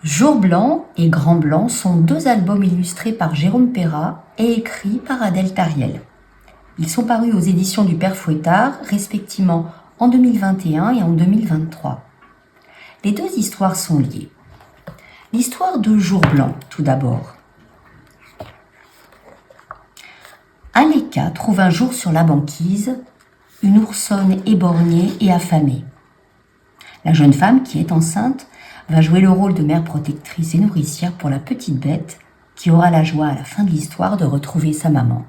Jour blanc et Grand blanc sont deux albums illustrés par Jérôme Perra et écrits par Adèle Tariel. Ils sont parus aux éditions du Père Fouettard, respectivement en 2021 et en 2023. Les deux histoires sont liées. L'histoire de Jour blanc, tout d'abord. Aleka trouve un jour sur la banquise une oursonne éborgnée et affamée. La jeune femme, qui est enceinte, va jouer le rôle de mère protectrice et nourricière pour la petite bête qui aura la joie à la fin de l'histoire de retrouver sa maman.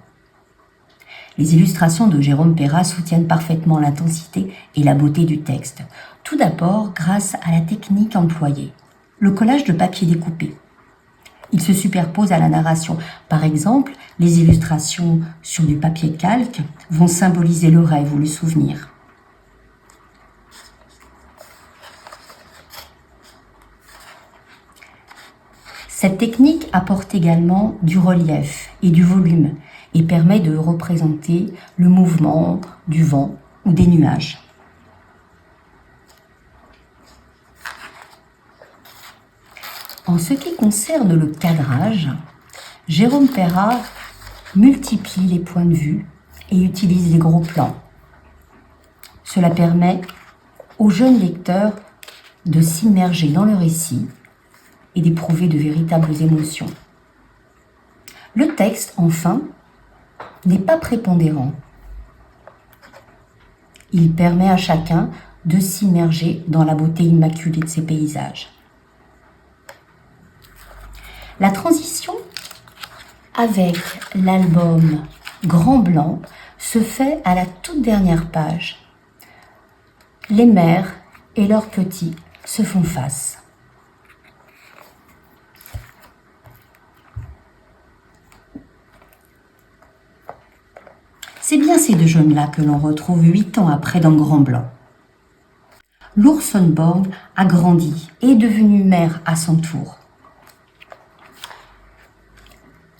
Les illustrations de Jérôme Perra soutiennent parfaitement l'intensité et la beauté du texte, tout d'abord grâce à la technique employée, le collage de papier découpé. Il se superpose à la narration. Par exemple, les illustrations sur du papier calque vont symboliser le rêve ou le souvenir. Cette technique apporte également du relief et du volume et permet de représenter le mouvement du vent ou des nuages. En ce qui concerne le cadrage, Jérôme Perra multiplie les points de vue et utilise les gros plans. Cela permet aux jeunes lecteurs de s'immerger dans le récit et d'éprouver de véritables émotions. Le texte, enfin, n'est pas prépondérant. Il permet à chacun de s'immerger dans la beauté immaculée de ces paysages. La transition avec l'album Grand blanc se fait à la toute dernière page. Les mères et leurs petits se font face. C'est bien ces deux jeunes-là que l'on retrouve 8 ans après dans Grand blanc. L'oursonne borgne a grandi et est devenue mère à son tour.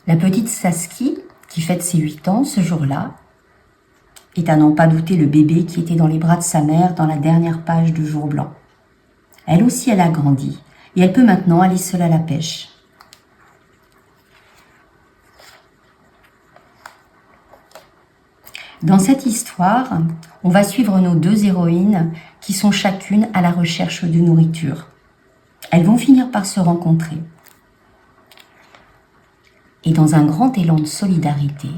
La petite Saskia, qui fête ses 8 ans ce jour-là, est à n'en pas douter le bébé qui était dans les bras de sa mère dans la dernière page de Jour blanc. Elle aussi, elle a grandi et elle peut maintenant aller seule à la pêche. Dans cette histoire, on va suivre nos deux héroïnes qui sont chacune à la recherche de nourriture. Elles vont finir par se rencontrer. Et dans un grand élan de solidarité,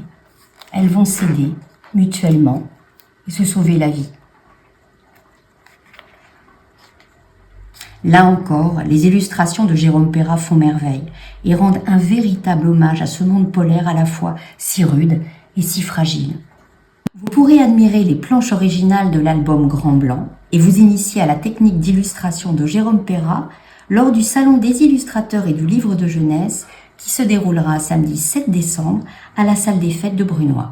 elles vont s'aider mutuellement et se sauver la vie. Là encore, les illustrations de Jérôme Perra font merveille et rendent un véritable hommage à ce monde polaire à la fois si rude et si fragile. Vous pourrez admirer les planches originales de l'album Grand blanc et vous initier à la technique d'illustration de Jérôme Perra lors du Salon des illustrateurs et du livre de jeunesse qui se déroulera samedi 7 décembre à la salle des fêtes de Brunoy.